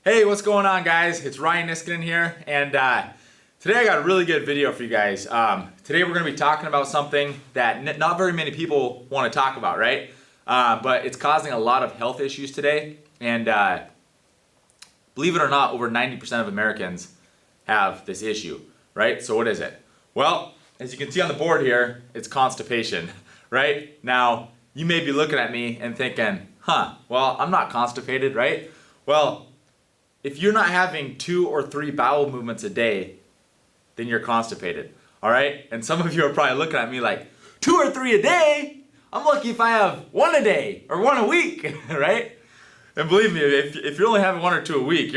Hey, what's going on, guys? It's Ryan Niskanen here, and today I got a really good video for you guys. Today we're going to be talking about something that not very many people want to talk about, right? But it's causing a lot of health issues today, and believe it or not, over 90% of Americans have this issue, right? So what is it? Well, as you can see on the board here, it's constipation, right? Now, you may be looking at me and thinking, well, I'm not constipated, right? Well, if you're not having 2 or 3 bowel movements a day, then you're constipated, all right? And some of you are probably looking at me like, 2 or 3 a day? I'm lucky if I have 1 a day or 1 a week, right? And believe me, if you're only having 1 or 2 a week,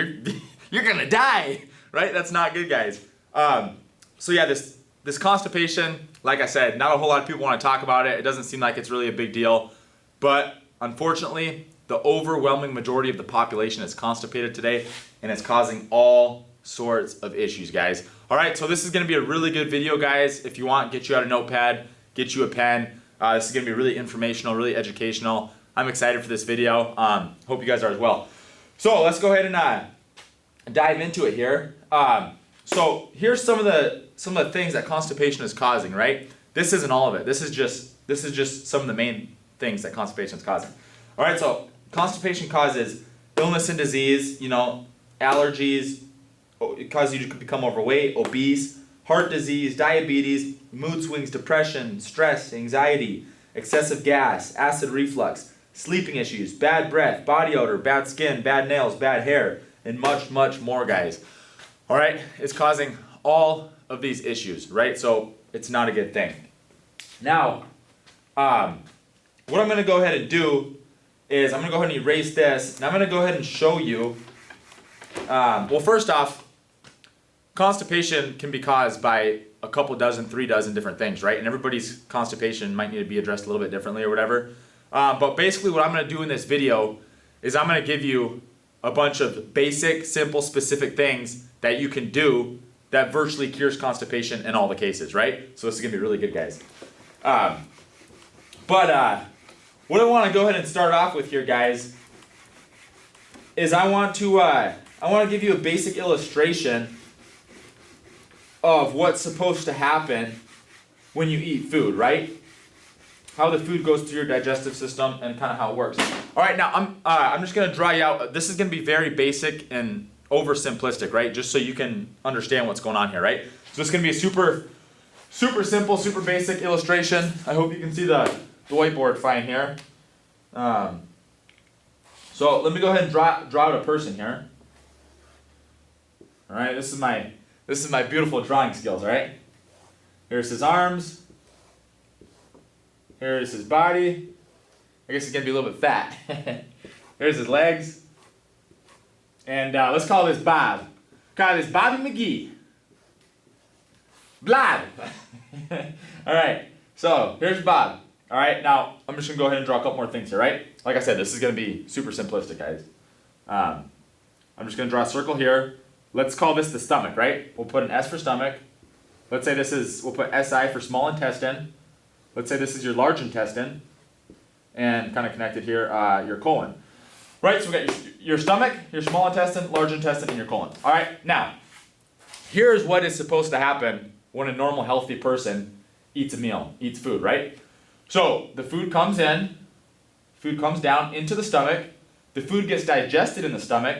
you're gonna die, right? That's not good, guys. So yeah, this constipation, like I said, not a whole lot of people want to talk about it. It doesn't seem like it's really a big deal, but unfortunately, the overwhelming majority of the population is constipated today, and it's causing all sorts of issues, guys. All right, so this is gonna be a really good video, guys. If you want, get you out a notepad, get you a pen. This is gonna be really informational, really educational. I'm excited for this video. Hope you guys are as well. So let's go ahead and dive into it here. So here's some of the things that constipation is causing, right? This isn't all of it. This is just some of the main things that constipation is causing. All right, so constipation causes illness and disease, allergies, it causes you to become overweight, obese, heart disease, diabetes, mood swings, depression, stress, anxiety, excessive gas, acid reflux, sleeping issues, bad breath, body odor, bad skin, bad nails, bad hair, and much, much more, guys. All right, it's causing all of these issues, right? So it's not a good thing. Now, what I'm going to go ahead and do is I'm going to go ahead and erase this, and I'm going to go ahead and show you, well, first off, constipation can be caused by a couple dozen, 3 dozen different things, right? And everybody's constipation might need to be addressed a little bit differently or whatever. But basically what I'm going to do in this video is I'm going to give you a bunch of basic, simple, specific things that you can do that virtually cures constipation in all the cases, right? So this is going to be really good, guys. What I want to go ahead and start off with here, guys, is I want to give you a basic illustration of what's supposed to happen when you eat food, right? How the food goes through your digestive system and kind of how it works. All right, now I'm just going to draw you out. This is going to be very basic and oversimplistic, right? Just so you can understand what's going on here, right? So it's going to be a super simple, super basic illustration. I hope you can see the whiteboard fine here. So let me go ahead and draw out a person here. All right, this is my beautiful drawing skills. All right, here's his arms. Here's his body. I guess he's gonna be a little bit fat. Here's his legs. And let's call this Bob. Call this Bobby McGee. Blob. All right, so here's Bob. All right, now I'm just gonna go ahead and draw a couple more things here, right? Like I said, this is gonna be super simplistic, guys. I'm just gonna draw a circle here. Let's call this the stomach, right? We'll put an S for stomach. Let's say we'll put SI for small intestine. Let's say this is your large intestine. And kind of connected here, your colon. Right, so we got your stomach, your small intestine, large intestine, and your colon. All right, now, here's what is supposed to happen when a normal, healthy person eats a meal, eats food, right? So the food comes in, food comes down into the stomach, the food gets digested in the stomach,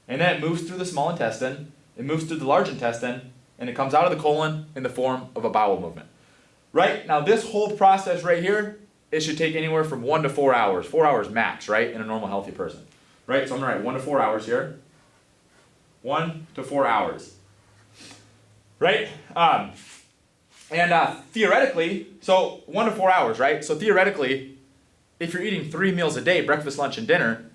and then it moves through the small intestine, it moves through the large intestine, and it comes out of the colon in the form of a bowel movement. Right? Now this whole process right here, it should take anywhere from 1 to 4 hours, 4 hours max, right, in a normal healthy person. Right? So I'm going to write 1 to 4 hours here. 1 to 4 hours. Right? Theoretically, so 1 to 4 hours, right? So theoretically, if you're eating 3 meals a day, breakfast, lunch, and dinner,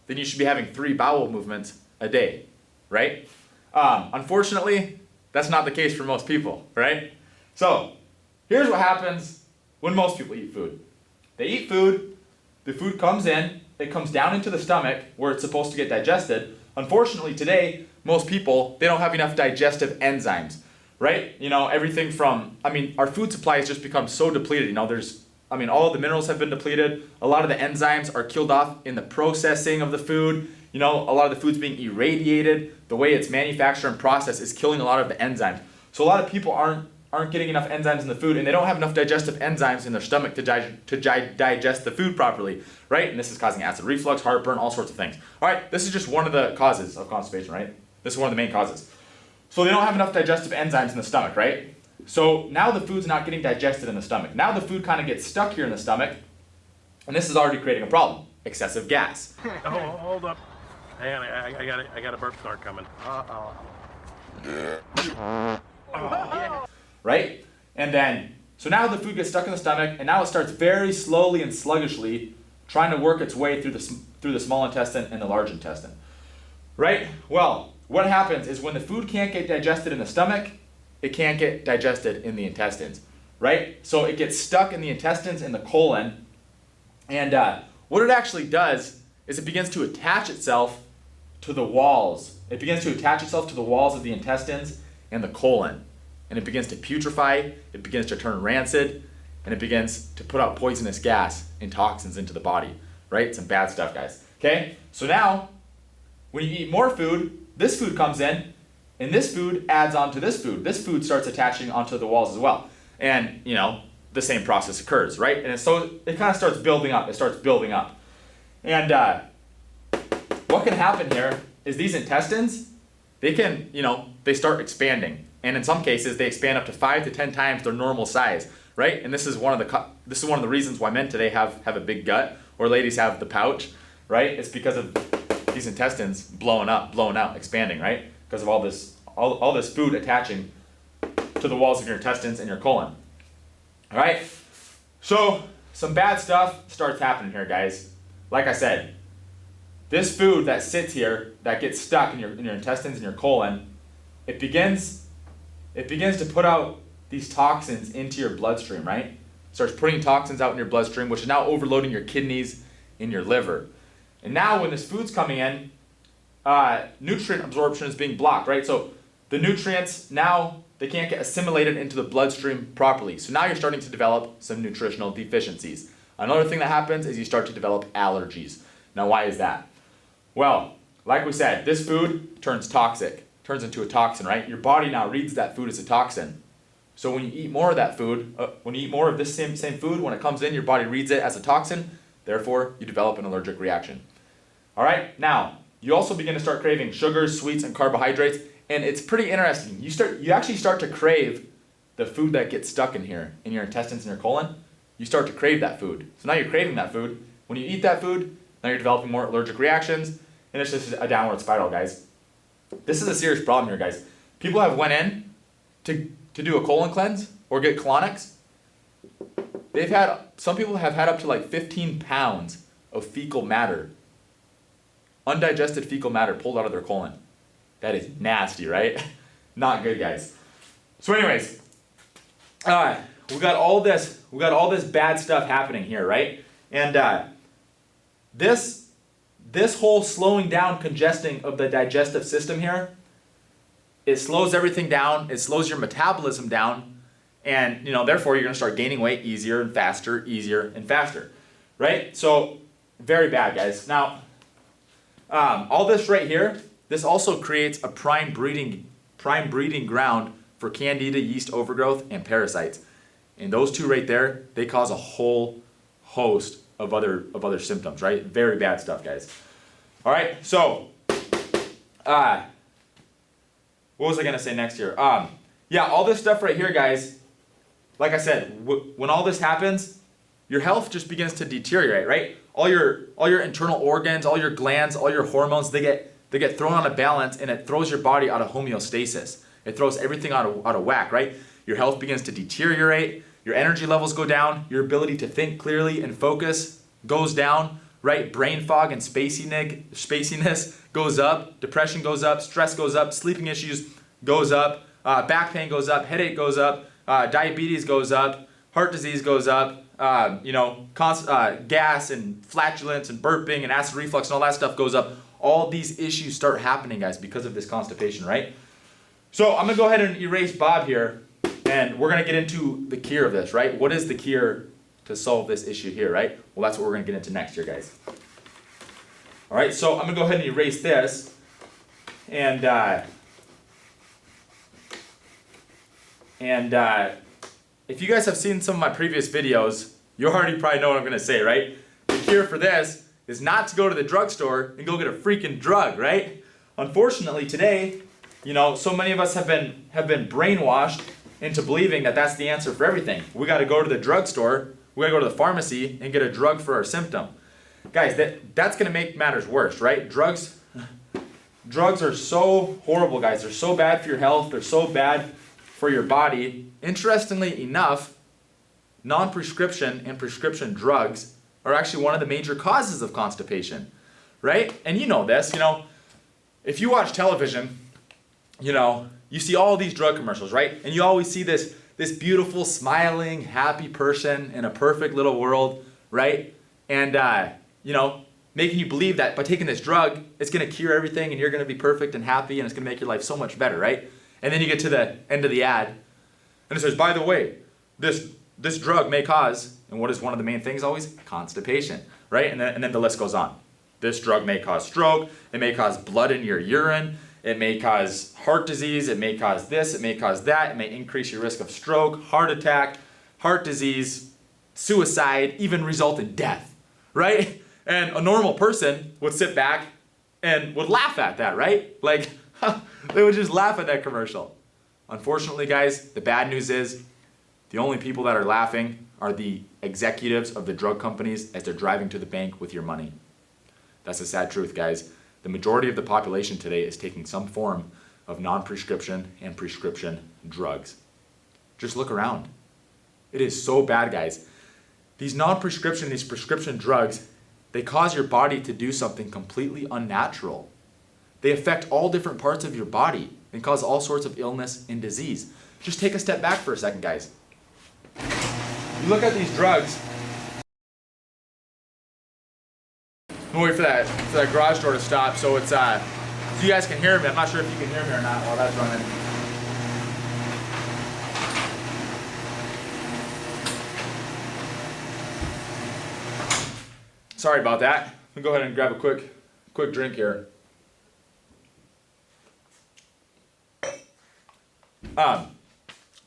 then you should be having 3 bowel movements a day, right? Unfortunately, that's not the case for most people, right? So here's what happens when most people eat food. They eat food, the food comes in, it comes down into the stomach where it's supposed to get digested. Unfortunately today, most people, they don't have enough digestive enzymes, right? Everything from, our food supply has just become so depleted. There's all of the minerals have been depleted. A lot of the enzymes are killed off in the processing of the food. A lot of the food's being irradiated. The way it's manufactured and processed is killing a lot of the enzymes. So a lot of people aren't getting enough enzymes in the food, and they don't have enough digestive enzymes in their stomach to digest the food properly, right? And this is causing acid reflux, heartburn, all sorts of things. All right, this is just one of the causes of constipation, right? This is one of the main causes. So they don't have enough digestive enzymes in the stomach, right? So now the food's not getting digested in the stomach. Now the food kind of gets stuck here in the stomach, and this is already creating a problem: excessive gas. Oh, hold up. Hang on, I got a burp start coming. Right? And then, so now the food gets stuck in the stomach, and now it starts very slowly and sluggishly trying to work its way through the small intestine and the large intestine. Right? Well, what happens is when the food can't get digested in the stomach, it can't get digested in the intestines. Right? So it gets stuck in the intestines and the colon, and what it actually does is it begins to attach itself to the walls. It begins to attach itself to the walls of the intestines and the colon. And it begins to putrefy, it begins to turn rancid, and it begins to put out poisonous gas and toxins into the body, right? Some bad stuff, guys. Okay? So now, when you eat more food, this food comes in, and this food adds on to this food. This food starts attaching onto the walls as well. And, the same process occurs, right? And so it kind of starts building up. It starts building up. And what can happen here is these intestines, they can, they start expanding. And in some cases, they expand up to 5 to 10 times their normal size, right? And this is one of the reasons why men today have a big gut, or ladies have the pouch, right? It's because of these intestines blowing out, expanding, right? Because of all this food attaching to the walls of your intestines and your colon. All right? So some bad stuff starts happening here, guys. Like I said, this food that sits here, that gets stuck in your intestines and your colon, it begins to put out these toxins into your bloodstream, right? It starts putting toxins out in your bloodstream, which is now overloading your kidneys and your liver. And now when this food's coming in, nutrient absorption is being blocked, right? So the nutrients, now they can't get assimilated into the bloodstream properly. So now you're starting to develop some nutritional deficiencies. Another thing that happens is you start to develop allergies. Now why is that? Well, like we said, this food turns toxic. Turns into a toxin, right? Your body now reads that food as a toxin. So when you eat more of that food, when you eat more of this same food, when it comes in, your body reads it as a toxin, therefore you develop an allergic reaction. All right, now, you also begin to start craving sugars, sweets, and carbohydrates, and it's pretty interesting. You actually start to crave the food that gets stuck in here, in your intestines and your colon. You start to crave that food. So now you're craving that food. When you eat that food, now you're developing more allergic reactions, and it's just a downward spiral, guys. This is a serious problem here, guys. People have went in to do a colon cleanse or get colonics. Some people have had up to like 15 pounds of fecal matter, undigested fecal matter pulled out of their colon. That is nasty, right? Not good, guys. So anyways, we got all this bad stuff happening here, right? And this whole slowing down, congesting of the digestive system here, it slows everything down, it slows your metabolism down, and therefore you're gonna start gaining weight easier and faster, right? So, very bad, guys. Now, all this right here, this also creates a prime breeding ground for candida, yeast overgrowth, and parasites. And those two right there, they cause a whole host of other symptoms, right? Very bad stuff, guys. All right, so what was I gonna say next here? Yeah, all this stuff right here, guys. Like I said, when all this happens, your health just begins to deteriorate, right? All your internal organs, all your glands, all your hormones, they get thrown out of balance, and it throws your body out of homeostasis. It throws everything out of whack, right? Your health begins to deteriorate. Your energy levels go down. Your ability to think clearly and focus goes down, right? Brain fog and spaciness goes up. Depression goes up. Stress goes up. Sleeping issues goes up. Back pain goes up. Headache goes up. Diabetes goes up. Heart disease goes up. Gas and flatulence and burping and acid reflux and all that stuff goes up. All these issues start happening, guys, because of this constipation, right? So I'm going to go ahead and erase Bob here, and we're going to get into the cure of this, right? What is the cure to solve this issue here, right? Well, that's what we're gonna get into next here, guys. All right, so I'm gonna go ahead and erase this, and if you guys have seen some of my previous videos, you already probably know what I'm gonna say, right? The cure for this is not to go to the drugstore and go get a freaking drug, right? Unfortunately, today, so many of us have been brainwashed into believing that that's the answer for everything. We got to go to the drugstore, we got to go to the pharmacy and get a drug for our symptom. Guys, that's going to make matters worse, right? Drugs are so horrible, guys. They're so bad for your health. They're so bad for your body. Interestingly enough, non-prescription and prescription drugs are actually one of the major causes of constipation, right? And you know this, if you watch television, you see all these drug commercials, right? And you always see this beautiful, smiling, happy person in a perfect little world, right? And, making you believe that by taking this drug, it's going to cure everything and you're going to be perfect and happy and it's going to make your life so much better, right? And then you get to the end of the ad and it says, by the way, this drug may cause, and what is one of the main things always? Constipation, right? And then the list goes on. This drug may cause stroke, it may cause blood in your urine, it may cause heart disease, it may cause this, it may cause that, it may increase your risk of stroke, heart attack, heart disease, suicide, even result in death, right? And a normal person would sit back and would laugh at that, right? Like, they would just laugh at that commercial. Unfortunately, guys, the bad news is the only people that are laughing are the executives of the drug companies as they're driving to the bank with your money. That's the sad truth, guys. The majority of the population today is taking some form of non-prescription and prescription drugs. Just look around. It is so bad, guys. These non-prescription, these prescription drugs, they cause your body to do something completely unnatural. They affect all different parts of your body and cause all sorts of illness and disease. Just take a step back for a second, guys. You look at these drugs. I'm gonna wait for that garage door to stop so it's so you guys can hear me. I'm not sure if you can hear me or not while that's running. Sorry about that. Let me go ahead and grab a quick drink here. But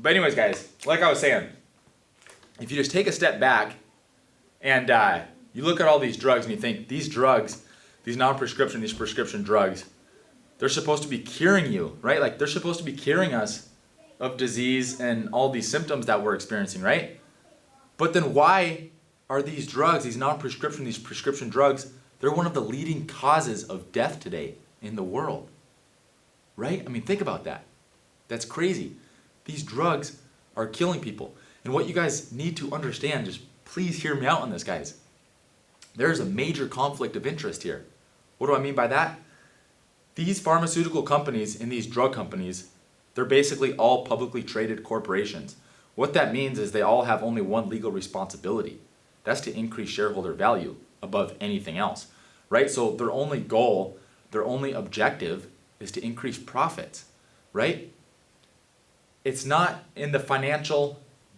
anyways, guys, like I was saying, if you just take a step back and you look at all these drugs and you think these drugs, these non-prescription, these prescription drugs, they're supposed to be curing you, right? Like they're supposed to be curing us of disease and all these symptoms that we're experiencing, right? But then why are these drugs, these non-prescription, these prescription drugs, they're one of the leading causes of death today in the world, right? I mean, think about that. That's crazy. These drugs are killing people. And what you guys need to understand, just please hear me out on this, guys. There's a major conflict of interest here. What do I mean by that? These pharmaceutical companies and these drug companies, they're basically all publicly traded corporations. What that means is they all have only one legal responsibility. That's to increase shareholder value above anything else, right? So their only goal, their only objective is to increase profits, right? It's not in the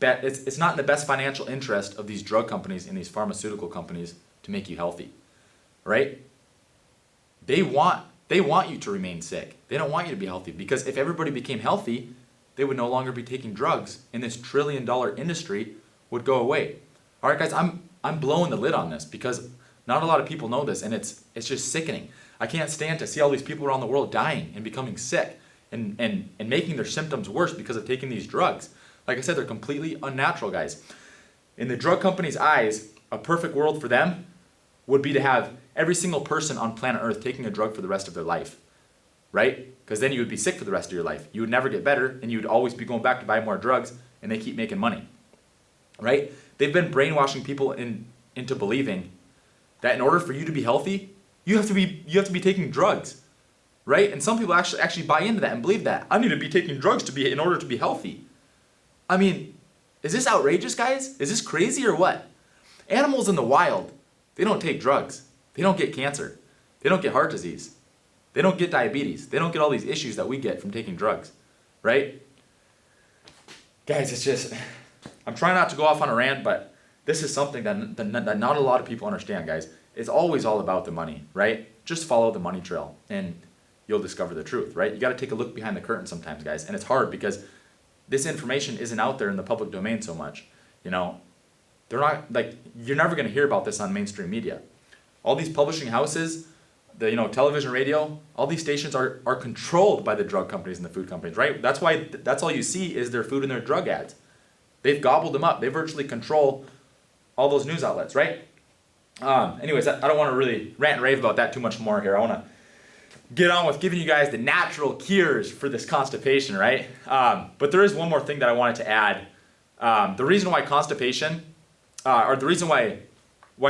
it's not in the best financial interest of these drug companies and these pharmaceutical companies to make you healthy, right? They want you to remain sick. They don't want you to be healthy because if everybody became healthy, they would no longer be taking drugs and this trillion-dollar industry would go away. All right, guys, I'm blowing the lid on this because not a lot of people know this and it's just sickening. I can't stand to see all these people around the world dying and becoming sick and making their symptoms worse because of taking these drugs. Like I said, they're completely unnatural, guys. In the drug company's eyes, a perfect world for them would be to have every single person on planet Earth taking a drug for the rest of their life, right? Because then you would be sick for the rest of your life. You would never get better, and you would always be going back to buy more drugs, and they keep making money, right? They've been brainwashing people into believing that in order for you to be healthy, you have to be taking drugs, right? And some people actually buy into that and believe that. I need to be taking drugs in order to be healthy. I mean, is this outrageous, guys? Is this crazy or what? Animals in the wild, they don't take drugs. They don't get cancer. They don't get heart disease. They don't get diabetes. They don't get all these issues that we get from taking drugs, right? Guys, it's just, I'm trying not to go off on a rant, but this is something that not a lot of people understand, guys. It's always all about the money, right? Just follow the money trail and you'll discover the truth, right? You got to take a look behind the curtain sometimes, guys. And it's hard because this information isn't out there in the public domain so much. You know, they're not like, you're never going to hear about this on mainstream media. All these publishing houses, the, you know, television, radio, all these stations are controlled by the drug companies and the food companies, right? That's why that's all you see is their food and their drug ads. They've gobbled them up. They virtually control all those news outlets, right? Anyways, I don't want to really rant and rave about that too much more here. I want to get on with giving you guys the natural cures for this constipation, right? But there is one more thing that I wanted to add. The reason why constipation, or the reason why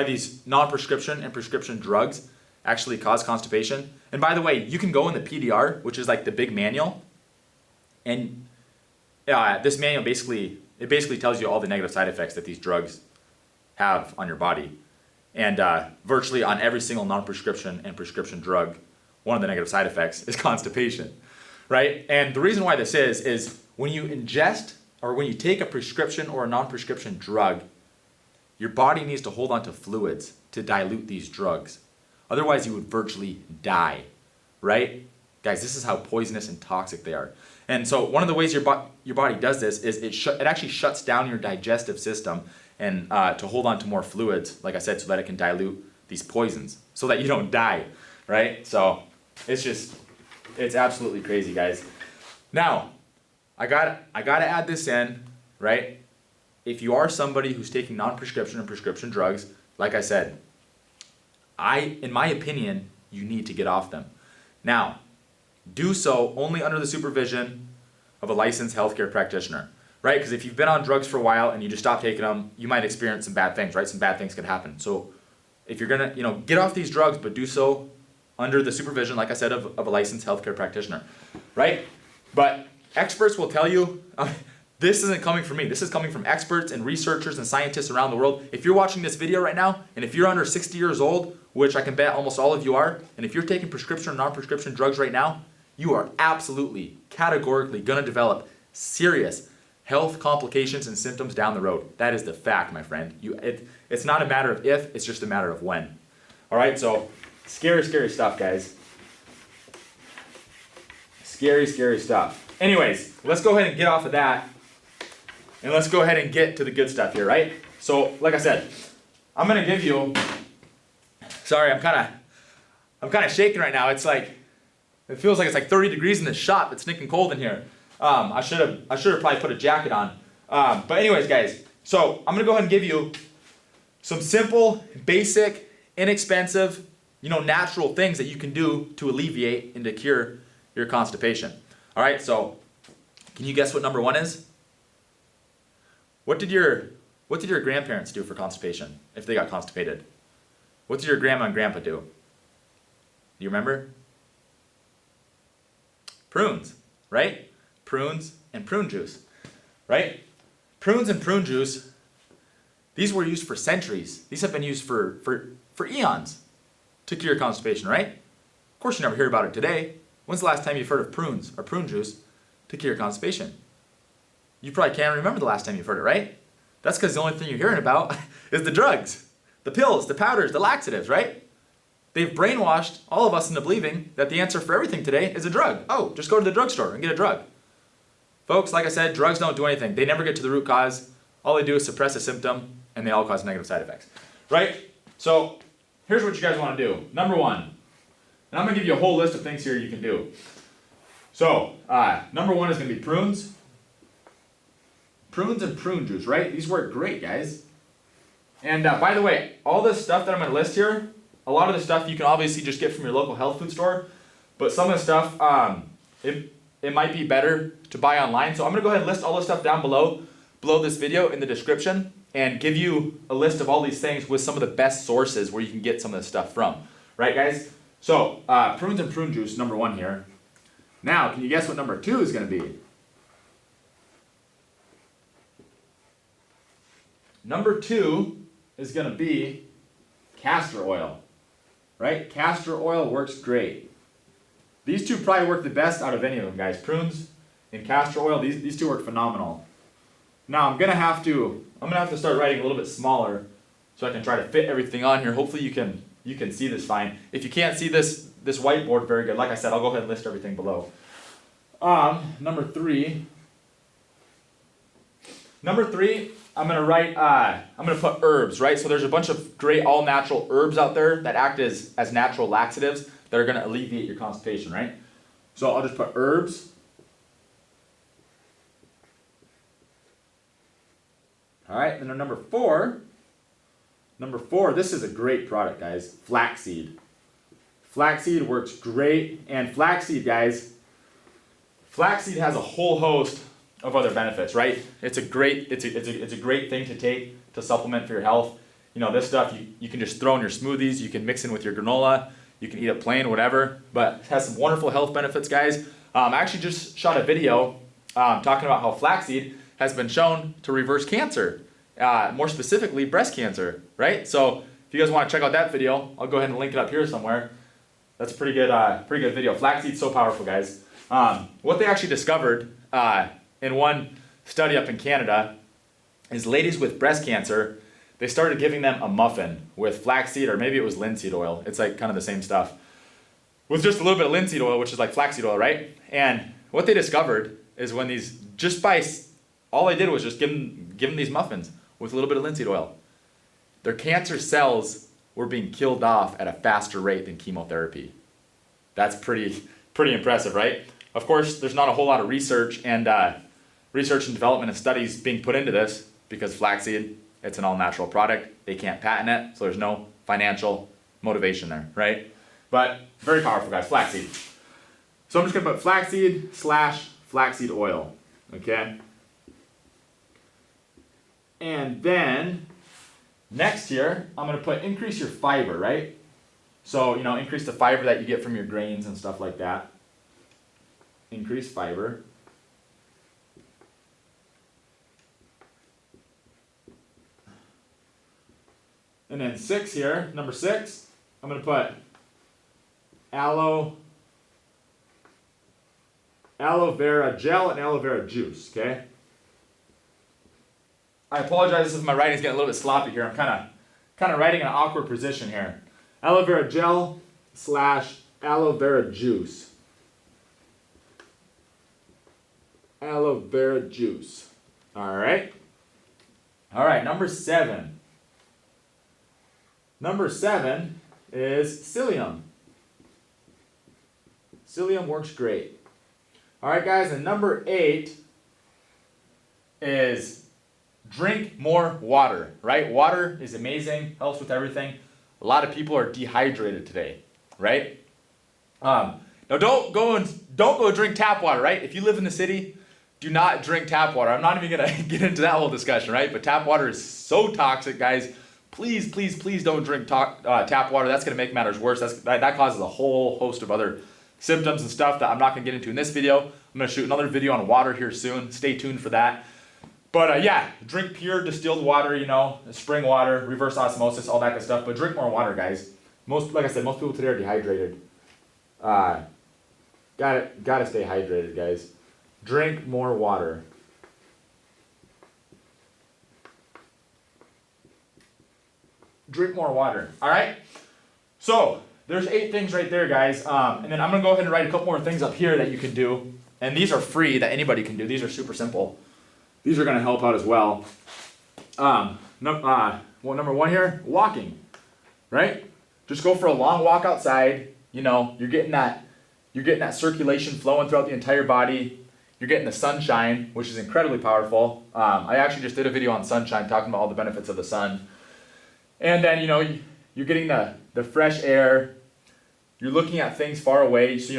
these non-prescription and prescription drugs actually cause constipation. And by the way, you can go in the PDR, which is like the big manual, and this manual basically tells you all the negative side effects that these drugs have on your body. And virtually on every single non-prescription and prescription drug, one of the negative side effects is constipation, right? And the reason why this is when you ingest or when you take a prescription or a non-prescription drug, your body needs to hold on to fluids to dilute these drugs. Otherwise, you would virtually die, right? Guys, this is how poisonous and toxic they are. And so one of the ways your body does this is it actually shuts down your digestive system and to hold on to more fluids, like I said, so that it can dilute these poisons so that you don't die, right? So it's absolutely crazy, guys. Now, I gotta add this in, right? If you are somebody who's taking non-prescription and prescription drugs, like I said, in my opinion, you need to get off them. Now, do so only under the supervision of a licensed healthcare practitioner, right? Because if you've been on drugs for a while and you just stop taking them, you might experience some bad things, right? Some bad things could happen. So if you're gonna, get off these drugs, but do so under the supervision, like I said, of a licensed healthcare practitioner, right? But experts will tell you, this isn't coming from me. This is coming from experts and researchers and scientists around the world. If you're watching this video right now, and if you're under 60 years old, which I can bet almost all of you are, and if you're taking prescription or non-prescription drugs right now, you are absolutely, categorically going to develop serious health complications and symptoms down the road. That is the fact, my friend. It's not a matter of if, it's just a matter of when. All right, so scary, scary stuff, guys. Scary, scary stuff. Anyways, let's go ahead and get off of that. And let's go ahead and get to the good stuff here, right? So, like I said, I'm gonna give you. Sorry, I'm kind of shaking right now. It's like, it feels like it's like 30 degrees in the shop. It's stinking cold in here. I should have probably put a jacket on. But anyways, guys, so I'm gonna go ahead and give you some simple, basic, inexpensive, natural things that you can do to alleviate and to cure your constipation. All right, so can you guess what number one is? What did your grandparents do for constipation if they got constipated? What did your grandma and grandpa do? Do you remember? Prunes, right? Prunes and prune juice, right? Prunes and prune juice, these were used for centuries. These have been used for eons to cure constipation, right? Of course you never hear about it today. When's the last time you've heard of prunes or prune juice to cure constipation? You probably can't remember the last time you've heard it, right? That's because the only thing you're hearing about is the drugs, the pills, the powders, the laxatives, right? They've brainwashed all of us into believing that the answer for everything today is a drug. Oh, just go to the drugstore and get a drug. Folks, like I said, drugs don't do anything. They never get to the root cause. All they do is suppress a symptom, and they all cause negative side effects, right? So here's what you guys want to do. Number one, and I'm going to give you a whole list of things here you can do. So number one is going to be prunes. Prunes and prune juice, right? These work great, guys. And by the way, all this stuff that I'm going to list here, a lot of the stuff you can obviously just get from your local health food store, but some of the stuff, it might be better to buy online. So I'm going to go ahead and list all the stuff down below this video in the description and give you a list of all these things with some of the best sources where you can get some of this stuff from. Right, guys? So prunes and prune juice, number one here. Now, can you guess what number two is going to be? Number two is going to be castor oil, right? Castor oil works great. These two probably work the best out of any of them, guys. Prunes and castor oil, these two work phenomenal. Now I'm gonna have to start writing a little bit smaller so I can try to fit everything on here. Hopefully you can see this fine. If you can't see this whiteboard very good, like I said, I'll go ahead and list everything below. Number three, I'm gonna put herbs, right? So there's a bunch of great all natural herbs out there that act as natural laxatives that are gonna alleviate your constipation, right? So I'll just put herbs. All right, and then number four, this is a great product, guys, flaxseed. Flaxseed works great, and flaxseed, guys, flaxseed has a whole host of other benefits, right? It's a great thing to take to supplement for your health. You know, this stuff you can just throw in your smoothies, you can mix in with your granola, you can eat it plain, whatever, but it has some wonderful health benefits, guys. I actually just shot a video talking about how flaxseed has been shown to reverse cancer, more specifically breast cancer, right? So if you guys want to check out that video, I'll go ahead and link it up here somewhere. That's a pretty good video. Flaxseed's so powerful, guys. What they actually discovered in one study up in Canada is ladies with breast cancer, they started giving them a muffin with flaxseed, or maybe it was linseed oil. It's like kind of the same stuff. With just a little bit of linseed oil, which is like flaxseed oil, right? And what they discovered is when all they did was just give them these muffins with a little bit of linseed oil. Their cancer cells were being killed off at a faster rate than chemotherapy. That's pretty impressive, right? Of course, there's not a whole lot of research and development and studies being put into this because flaxseed, it's an all-natural product. They can't patent it, so there's no financial motivation there, right? But very powerful, guys, flaxseed. So I'm just gonna put flaxseed / flaxseed oil, okay? And then next here, I'm gonna put increase your fiber, right? So, you know, increase the fiber that you get from your grains and stuff like that. Increase fiber. And then number six, I'm gonna put aloe vera gel and aloe vera juice, okay? I apologize if my writing's getting a little bit sloppy here. I'm kind of writing in an awkward position here. Aloe vera gel / aloe vera juice. Aloe vera juice. All right, number seven. Number seven is psyllium. Psyllium works great. All right, guys, and number 8 is drink more water, right? Water is amazing, helps with everything. A lot of people are dehydrated today, right? Now don't go drink tap water, right? If you live in the city, do not drink tap water. I'm not even gonna get into that whole discussion, right? But tap water is so toxic, guys. Please, please, please don't drink tap water. That's gonna make matters worse. That causes a whole host of other symptoms and stuff that I'm not gonna get into in this video. I'm gonna shoot another video on water here soon. Stay tuned for that. But yeah, drink pure distilled water, you know, spring water, reverse osmosis, all that good stuff. But drink more water, guys. Like I said, most people today are dehydrated. Gotta stay hydrated, guys. Drink more water. Drink more water. All right. So there's 8 things right there, guys. And then I'm gonna go ahead and write a couple more things up here that you can do. And these are free that anybody can do. These are super simple. These are gonna help out as well. Number 1 here, walking. Right? Just go for a long walk outside. You know, you're getting that circulation flowing throughout the entire body. You're getting the sunshine, which is incredibly powerful. I actually just did a video on sunshine talking about all the benefits of the sun. And then, you know, you're getting the fresh air. You're looking at things far away. So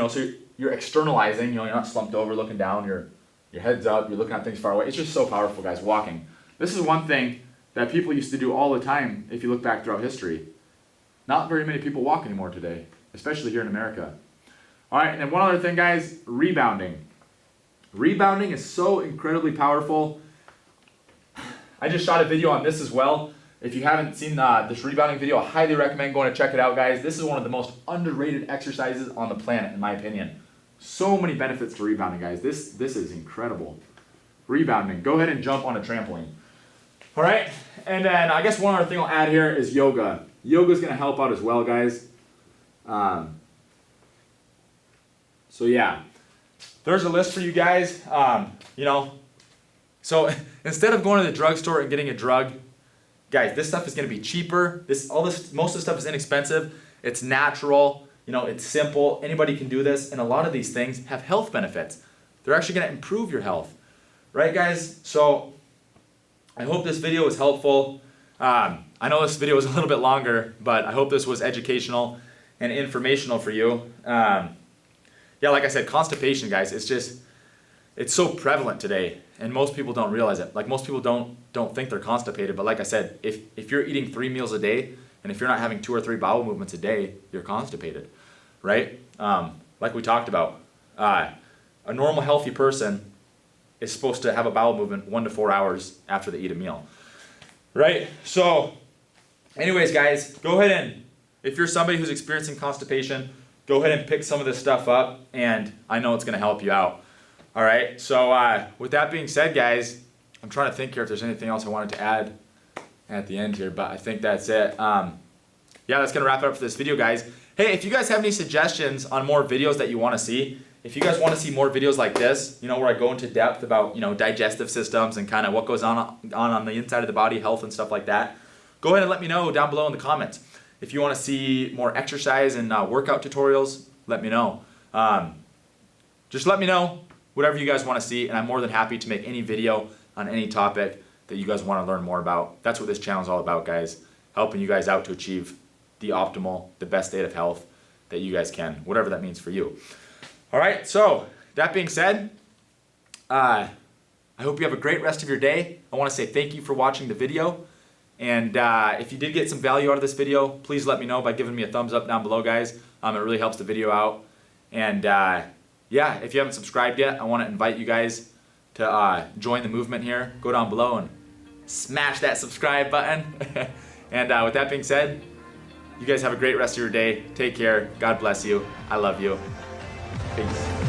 you're externalizing. You know, you're not slumped over looking down. Your head's up. You're looking at things far away. It's just so powerful, guys, walking. This is one thing that people used to do all the time if you look back throughout history. Not very many people walk anymore today, especially here in America. All right, and then one other thing, guys, rebounding. Rebounding is so incredibly powerful. I just shot a video on this as well. If you haven't seen this rebounding video, I highly recommend going to check it out, guys. This is one of the most underrated exercises on the planet, in my opinion. So many benefits to rebounding, guys. This is incredible. rebounding, go ahead and jump on a trampoline. All right, and then I guess one other thing I'll add here is yoga. Yoga is going to help out as well, guys. So yeah, there's a list for you guys. You know, so instead of going to the drugstore and getting a drug, guys, this stuff is going to be cheaper. Most of the stuff is inexpensive. It's natural. You know, it's simple. Anybody can do this, and a lot of these things have health benefits. They're actually going to improve your health, right, guys? So I hope this video was helpful. I know this video was a little bit longer, but I hope this was educational and informational for you. Yeah, like I said, constipation, guys, it's so prevalent today, and most people don't realize it. Like, most people don't think they're constipated, but like I said, if you're eating 3 meals a day, and if you're not having 2 or 3 bowel movements a day, you're constipated, right? Like we talked about, a normal healthy person is supposed to have a bowel movement 1 to 4 hours after they eat a meal, right? So anyways, guys, go ahead and, if you're somebody who's experiencing constipation, go ahead and pick some of this stuff up, and I know it's going to help you out. All right, so with that being said, guys, I'm trying to think here if there's anything else I wanted to add at the end here, but I think that's it. Yeah, that's going to wrap it up for this video, guys. Hey, if you guys have any suggestions on more videos that you want to see, if you guys want to see more videos like this, you know, where I go into depth about, you know, digestive systems and kind of what goes on the inside of the body, health and stuff like that, go ahead and let me know down below in the comments. If you want to see more exercise and workout tutorials, let me know. Just let me know whatever you guys want to see, and I'm more than happy to make any video on any topic that you guys want to learn more about. That's what this channel is all about, guys. Helping you guys out to achieve the optimal, the best state of health that you guys can, whatever that means for you. All right, so that being said, I hope you have a great rest of your day. I want to say thank you for watching the video. And if you did get some value out of this video, please let me know by giving me a thumbs up down below, guys. It really helps the video out. And yeah, if you haven't subscribed yet, I want to invite you guys to join the movement here. Go down below and smash that subscribe button. And with that being said, you guys have a great rest of your day. Take care. God bless you. I love you. Peace.